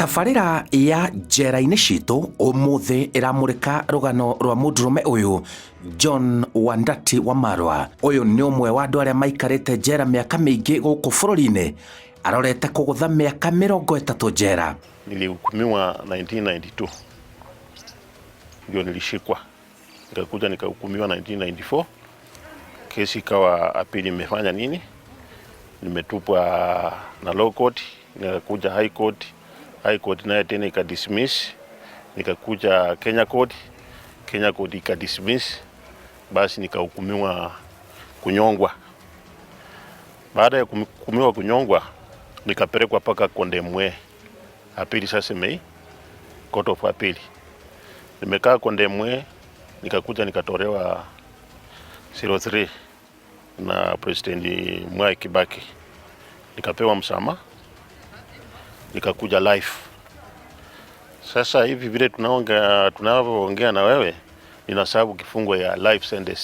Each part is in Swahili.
Tabarĩra ya njera-inĩ citũ ũmũthĩ ĩramũrĩka rũgano rwa mũndũrũme ũyũ John Wamalwa. Ũyũ nĩ ũmwe wa andũ arĩa maikarĩte njera mĩaka mĩingĩ gũkũ bũrũri-inĩ, arorete kũgũtha mĩaka 30 njera. Nilihukumiwa 1992, ndio nilishikwa, nikakuja nikahukumiwa 1994. Kesi ikawa apili imefanya nini, nimetupwa na low court, nikakuja high court. High court naye tena ikadismiss, nikakuja Kenya court ikadismiss, basi nikahukumiwa kunyongwa. Baada ya kuhukumiwa kunyongwa, nikapelekwa paka Kondemwe apili sasa Mei, court of appeal. Nimekaa Kondemwe, nikakuja nikatolewa 03 na President Mwai Kibaki, nikapewa msamaha, nikakuja life. Sasa hivi vile tunavyoongea na wewe, ninasababu kifungo ya life sentence.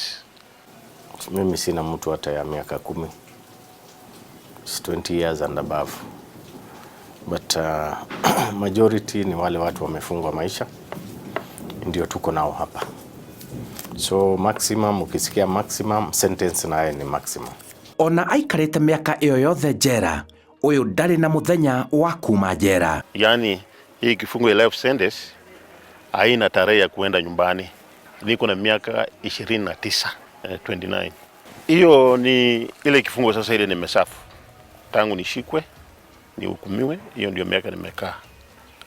Mimi sina mtu hata ya miaka 10. It's 20 years and above. But majority ni wale watu wamefungwa maisha, ndio tuko nao hapa. So maximum, ukisikia maximum sentence naye ni maximum. Ona aikarĩte mĩaka ĩyo yothe njera, ũyũ ndarĩ na mũthenya wa kuuma njera. Yani hii kifungo ya life sentence haina tarehe ya kuenda nyumbani. Niko na miaka 29, 29. Hiyo ni ile kifungo sasa ile nimesafu. Tangu nishikwe, nihukumiwe, hiyo ndio miaka nimekaa.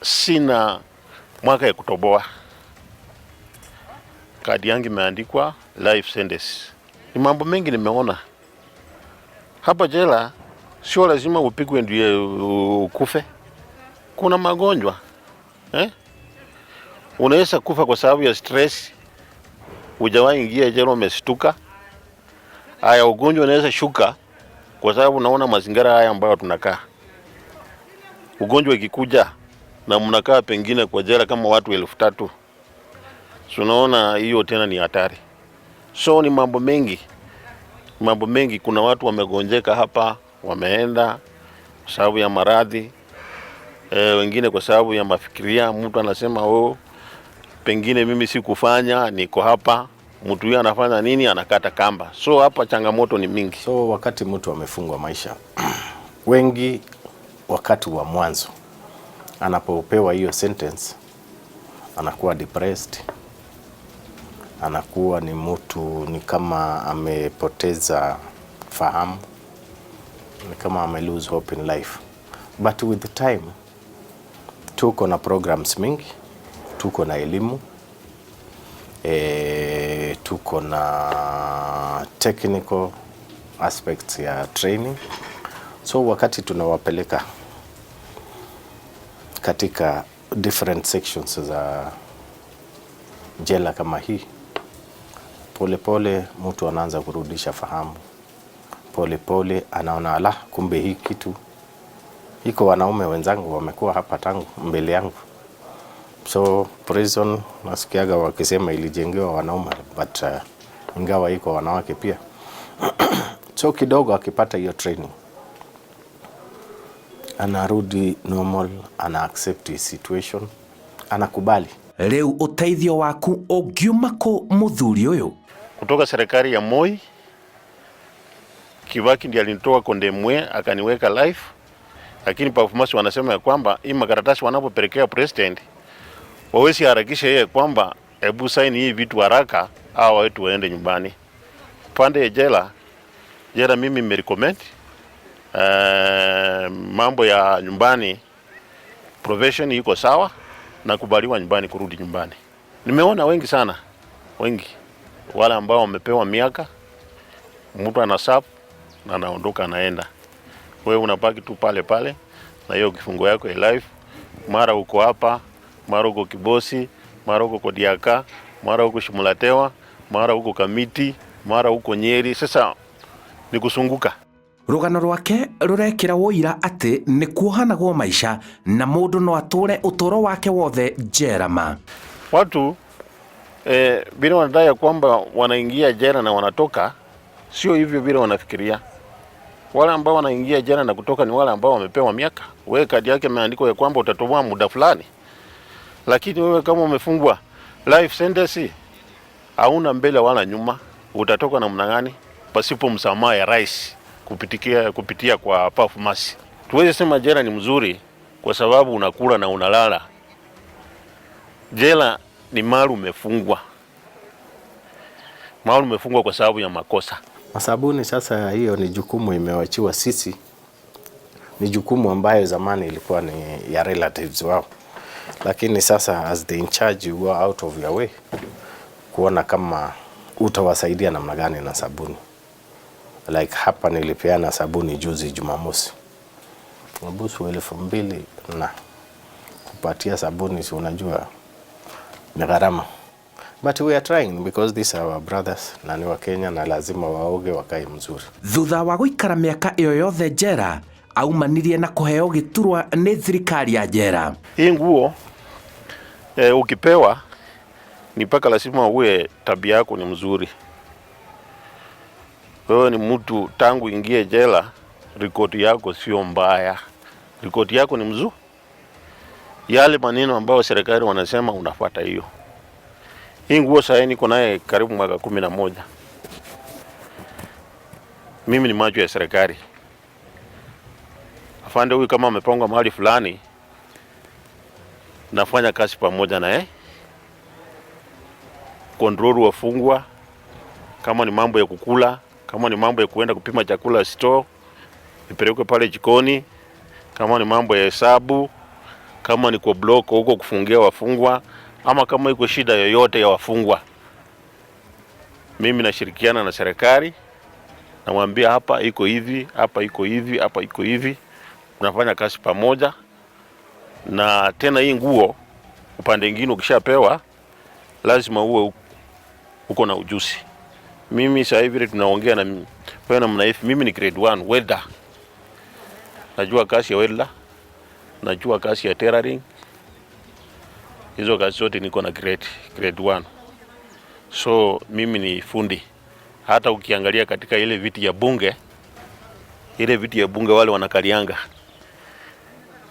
Sina mwaka ya kutoboa. Kadi yangu imeandikwa life sentence. Ni mambo mengi nimeona. Hapa jela sio lazima upigwe ndio ukufe. Kuna magonjwa. Unaweza kufa kwa sababu ya stress. Hujawahi ingia jela umeshtuka. Haya, ugonjwa unaweza shuka kwa sababu unaona mazingira haya ambayo tunakaa. Ugonjwa ikikuja na mnakaa pengine kwa jela kama watu 3000. Tunaona hiyo tena ni hatari. So ni mambo mengi. Mambo mengi, kuna watu wamegonjeka hapa, wameenda kwa sababu ya maradhi. Wengine kwa sababu ya mafikiria, mtu anasema pengine mimi si kufanya, niko hapa. Mtu huyo anafanya nini? Anakata kamba. So hapa changamoto ni mingi. So wakati mtu amefungwa maisha, wengi wakati wa mwanzo anapopewa hiyo sentence anakuwa depressed, anakuwa ni mtu ni kama amepoteza fahamu, ni kama ame lose hope in life. But with the time, tuko na programs mingi, tuko na elimu, tuko na technical aspects ya training. So wakati tunawapeleka katika different sections za jela kama hii, pole pole mtu anaanza kurudisha fahamu. Pole pole anaona kumbe hii kitu iko, wanaume wenzangu wamekuwa hapa tangu mbele yangu. So prison nasikiaga wakisema ilijengewa wanaume, but ingawa iko wanawake pia. So kidogo akipata hiyo training, anarudi normal, ana accept the situation, anakubali. Leo uteithio waku ũngiuma kũ mũthuri ũyũ? Kutoka serikali ya Moi, Kibaki ndiye alinitoa Kondemwe akaniweka life. Lakini performance wanasema ya kwamba hii makaratasi wanapopelekea president, wawezi harakisha yeye kwamba hebu sign hii vitu haraka au watu waende nyumbani. Pande ya jela mimi nimerecommend mambo ya nyumbani, profession iko sawa na kubaliwa nyumbani, kurudi nyumbani. Nimeona wengi sana, wengi wale ambao wamepewa miaka, mtu anasafu na anaondoka anaenda. Wewe unabaki tu pale pale na hiyo kifungo yako ya life. Mara uko hapa, mara uko Kibosi, mara uko Kodiaka, mara uko Shimulatewa, mara uko Kamiti, mara uko Nyeri. Sasa ni kusunguka. Rũgano rwake rũrekĩra wũira atĩ nĩ kuohanagwo maisha na mũndũ no atũre ũtũũro wake wothe njera ma. Watu bila wanadai kwamba wanaingia jela na wanatoka, sio hivyo vile wanafikiria. Wale ambao wanaingia jela na kutoka ni wale ambao wamepewa miaka. Wewe kadi yake imeandikwa ya kwamba utatoboa muda fulani. Lakini wewe kama umefungwa life sentence, hauna mbele wala nyuma, utatoka namna gani pasipo msamaha ya rais kupitia kwa performance? Tuweze sema jela ni mzuri kwa sababu unakula na unalala. Jela ni mahali umefungwa. Mahali umefungwa kwa sababu ya makosa. Masabuni sasa hiyo ni jukumu imewachiwa sisi. Ni jukumu ambayo zamani ilikuwa ni ya relatives wao. Lakini sasa as the in charge, you go out of your way kuona kama utawasaidia namna gani na sabuni. Like hapa nilipeana sabuni juzi Jumamosi. Mabusu 2,000 na kupatia sabuni, si unajua ni gharama. But we are trying because these are our brothers na ni wa Kenya na lazima waoge wakae mzuri. Thutha wa guikara miaka iyo yothe njera, aumanirie na kuheo giturwa ni thirikari ya njera. Hii nguo ukipewa ni paka lazima uwe tabia yako ni mzuri. Wewe ni mtu tangu ingie jela, rekodi yako sio mbaya. Rekodi yako ni mzuri. Yale maneno ambayo serikali wanasema unafuata hiyo. Hii nguo sasa niko naye karibu mwaka 11. Mimi ni macho ya serikali. Afande huyu kama amepangwa mahali fulani, nafanya kazi pamoja na control wafungwa, kama ni mambo ya kukula, kama ni mambo ya kuenda kupima chakula store, ipelekwe pale jikoni, kama ni mambo ya hesabu, kama ni kwa block huko kufungia wafungwa, ama kama iko shida yoyote ya wafungwa. Mimi nashirikiana na serikali, namwambia hapa iko hivi, hapa iko hivi, hapa iko hivi. Tunafanya kazi pamoja. Na tena hii nguo upande mwingine ukishapewa lazima uwe uko na ujuzi. Mimi sasa hivi tunaongea na wewe na mnaifi, mimi ni grade 1 welder. Najua kazi ya welder, najua kazi ya tailoring. Hizo kazi zote niko na grade 1. So mimi ni fundi. Hata ukiangalia katika ile viti ya bunge, wale wanakalianga,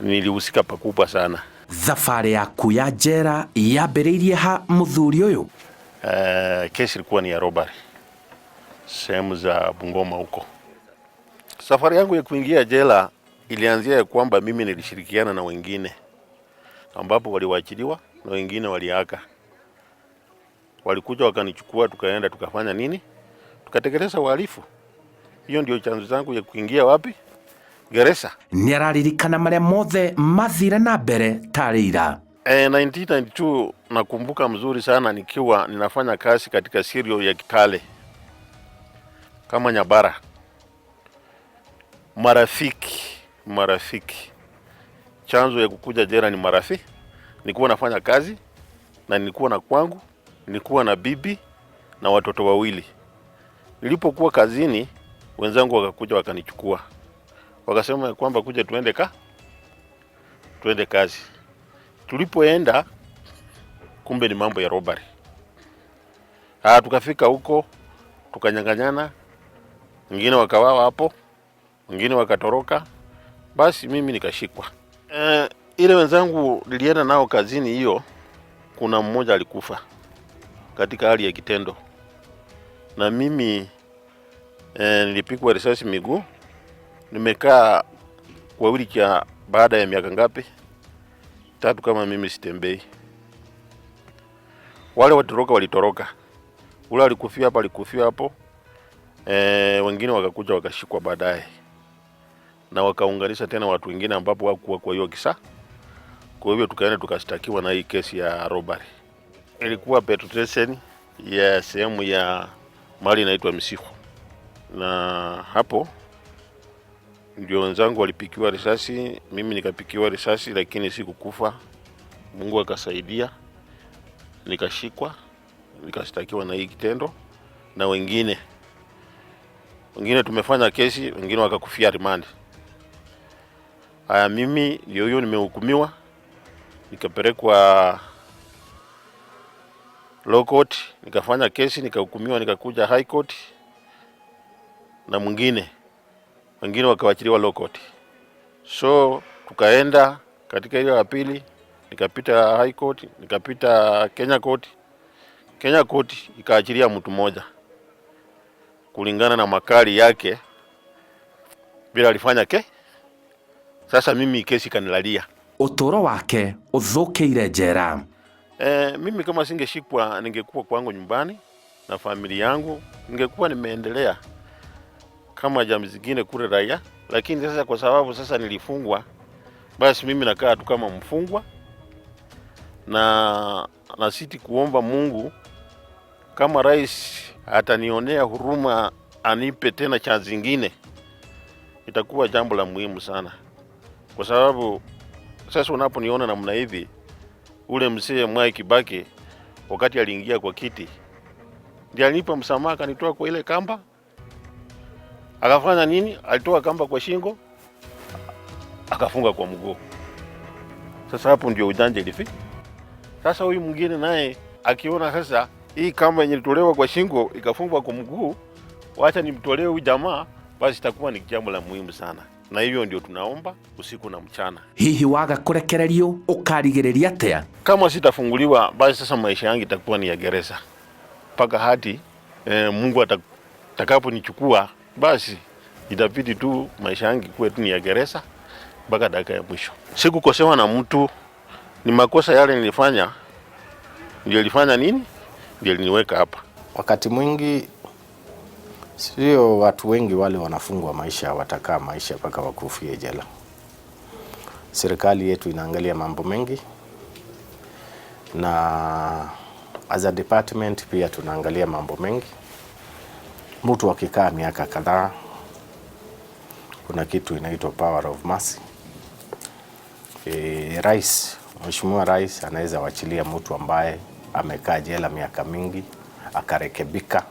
nilihusika pakubwa sana. Thabarĩ yaku ya njera yambĩrĩirie ha mũthuri ũyũ? Kesi ilikuwa ni ya robbery, sehemu za Bungoma huko. Safari yangu ya kuingia jela ilianzia ya kwamba mimi nilishirikiana na wengine ambapo waliwaachiliwa na wengine waliaka. Walikuja wakanichukua, tukaenda tukafanya nini? Tukatekeleza uhalifu. Hiyo ndio chanzo zangu ya kuingia wapi? Gereza. Nĩararirikana marĩa mothe mathire na mbere tarĩ ira. 1992 nakumbuka mzuri sana nikiwa ninafanya kazi katika sirio ya Kitale kama nyabara. Marafiki. Chanzo ya kukuja jela ni marafiki. Nilikuwa nafanya kazi na nilikuwa na kwangu, nilikuwa na bibi na watoto wawili. Nilipokuwa kazini, wenzangu wakakuja wakanichukua. Wakasema kwamba kuja tuende kazi. Tulipoenda kumbe ni mambo ya robbery. Tukafika huko, tukanyang'anyana, wengine wakawawa hapo, wengine wakatoroka. Basi mimi nikashikwa. Ile wenzangu nilienda nao kazini hiyo, kuna mmoja alikufa katika hali ya kitendo. Na mimi nilipigwa risasi miguu. Nimekaa kwa wheelchair baada ya miaka ngapi? 3 kama mimi sitembei. Wale walitoroka. Ule alikufia hapo. Wengine wakakuja wakashikwa baadaye. Na wakaunganisha tena watu wengine ambapo hawakuwa kwa hiyo kisa. Kwa hivyo tukaenda tukashtakiwa na hii kesi ya robbery. Ilikuwa petrol station ya sehemu ya mali inaitwa Misiho. Na hapo ndio wenzangu walipikiwa risasi, mimi nikapikiwa risasi lakini sikukufa. Mungu akasaidia. Nikashikwa, nikashtakiwa na hii kitendo na wengine tumefanya kesi, wengine wakakufia remand. Mimi ndio hiyo nimehukumiwa, nikapelekwa low court, nikafanya kesi, nikahukumiwa, nikakuja high court. Na mwingine wengine wakawachiliwa low court. So tukaenda katika ile ya pili, nikapita high court, nikapita Kenya court. Kenya court ikaachilia mtu mmoja kulingana na makali yake bila alifanya Sasa mimi kesi kanilalia. Utoro wake uthukiire njera. Mimi kama singeshikwa, ningekuwa kwangu nyumbani na familia yangu, ningekuwa nimeendelea kama jamii zingine kule raia. Lakini sasa kwa sababu sasa nilifungwa, basi mimi nakaa tu kama mfungwa na nasiti kuomba Mungu kama rais atanionea huruma, anipe tena chance zingine, itakuwa jambo la muhimu sana. Kwa sababu sasa unaponiona namna hivi, ule mzee Mwai Kibaki wakati aliingia kwa kiti, ndiye alinipa msamaha, kanitoa kwa ile kamba. Akafanya nini? Alitoa kamba kwa shingo, akafunga kwa mguu. Sasa hapo ndio ujanja ilifika. Sasa huyu mwingine naye akiona sasa hii kamba yenye ilitolewa kwa shingo ikafungwa kwa mguu, wacha nimtolee huyu jamaa, basi itakuwa ni jambo la muhimu sana. Na hiyo ndio tunaomba usiku na mchana. Hihi waga kurekererio ukarigiriria atia? Kama sitafunguliwa, basi sasa maisha yangu itakuwa ni ya gereza. Paka hadi Mungu atakaponichukua, basi itabidi tu maisha yangu kuwe tu ni ya gereza mpaka dakika ya mwisho. Sikukosewa na mtu, ni makosa yale nilifanya ndio ilifanya nini? Ndio iliniweka hapa. Wakati mwingi sio watu wengi wale wanafungwa maisha watakaa maisha mpaka wakufie jela. Serikali yetu inaangalia mambo mengi, na as a department pia tunaangalia mambo mengi. Mtu akikaa miaka kadhaa, kuna kitu inaitwa power of mercy. Mheshimiwa Rais anaweza wachilia mtu ambaye amekaa jela miaka mingi akarekebika,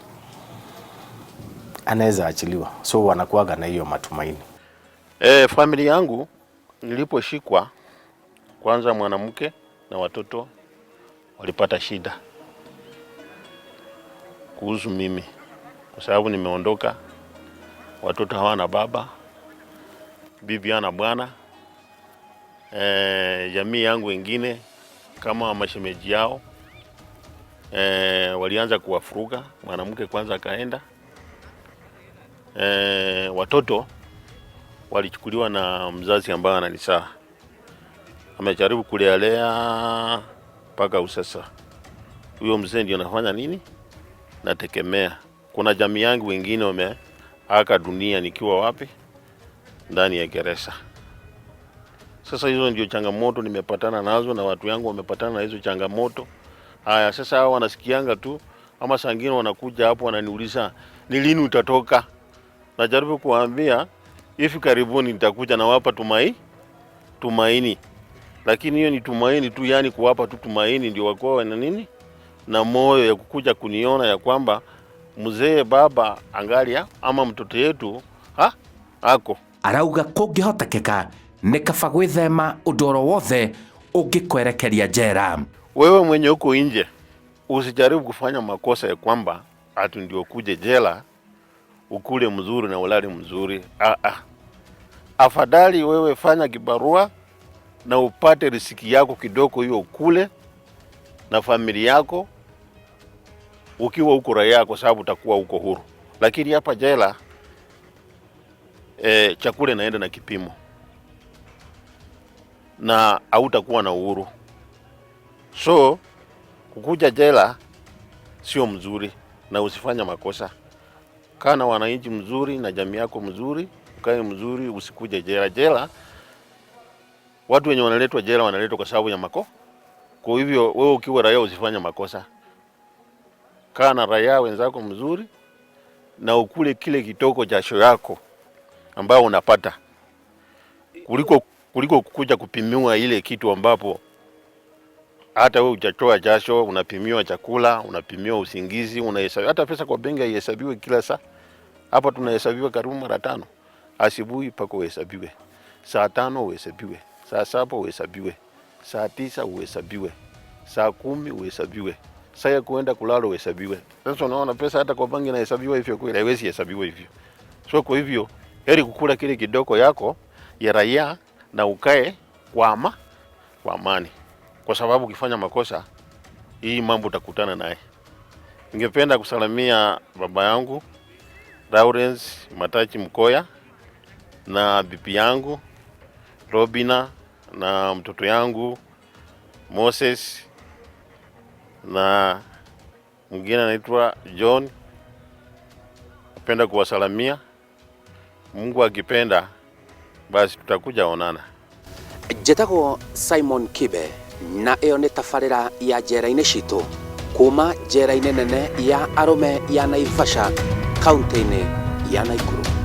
anaweza achiliwa. So wanakuaga na hiyo matumaini. Familia yangu niliposhikwa, kwanza mwanamke na watoto walipata shida kuhusu mimi, kwa sababu nimeondoka. Watoto hawana baba, bibi hana bwana. Jamii yangu wengine kama mashemeji yao walianza kuwafuruga. Mwanamke kwanza akaenda. Watoto walichukuliwa na mzazi ambaye ananisaa, amejaribu kulelea mpaka usasa. Huyo mzee ndio anafanya nini? Nategemea. Kuna jamii yangu wengine wameaka dunia nikiwa wapi? Ndani ya gereza. Sasa hizo ndio changamoto nimepatana nazo, na watu yangu wamepatana na hizo changamoto. Haya, sasa hao wanasikianga tu, ama sangine wanakuja hapo wananiuliza ni lini utatoka. Najaribu kuambia hivi karibuni nitakuja, na wapa tumaini. Lakini hiyo ni tumaini tu, yani kuwapa tu tumaini ndio wako na nini? Na moyo ya kukuja kuniona ya kwamba mzee baba angalia ama mtoto yetu ako. Arauga kungihotekeka ni kaba gwithema udoro wothe ungikwerekeria njera. Wewe mwenye uko nje usijaribu kufanya makosa ya kwamba ati ndio kuje jela ukule mzuri na ulale mzuri. Afadhali wewe fanya kibarua na upate riziki yako kidogo, hiyo ukule na familia yako ukiwa uko raia, kwa sababu utakuwa uko huru. Lakini hapa jela chakula inaenda na kipimo na hautakuwa na uhuru. So kukuja jela sio mzuri, na usifanya makosa. Kana wananchi mzuri na jamii yako mzuri, ukae mzuri, usikuje jela. Jela, watu wenye wanaletwa jela wanaletwa kwa sababu ya makosa. Kwa hivyo wewe ukiwa raia usifanye makosa. Kana raia wenzako mzuri na ukule kile kitoko jasho yako ambao unapata, kuliko kukuja kupimiwa ile kitu ambapo hata wewe hujatoa jasho. Unapimiwa chakula, unapimiwa usingizi, unahesabiwa hata pesa kwa benki ihesabiwe kila saa. Hapa tunahesabiwa karibu mara 5. Asubuhi pako uhesabiwe, saa 5 uhesabiwe, saa 7 uhesabiwe, saa 9 uhesabiwe, saa 10 uhesabiwe, saa ya kuenda kulala uhesabiwe. Sasa unaona pesa hata kwa banki inahesabiwa hivyo, kweli haiwezi hesabiwa hivyo. So kwa hivyo heri kukula kile kidogo yako ya raia na ukae kwa amani, kwa sababu ukifanya makosa hii mambo utakutana naye. Ningependa kusalamia baba yangu Lawrence Matachi Mkoya na bibi yangu Robina na mtoto yangu Moses na mwingine anaitwa John. Napenda kuwasalamia. Mungu akipenda basi tutakuja onana. Njĩtagwo Simon Kibe na ĩyo nĩ tabarĩra ya njera-inĩ citũ kuuma njera-inĩ nene ya arũme ya Naivasha, kaunti-inĩ ya Naikuru.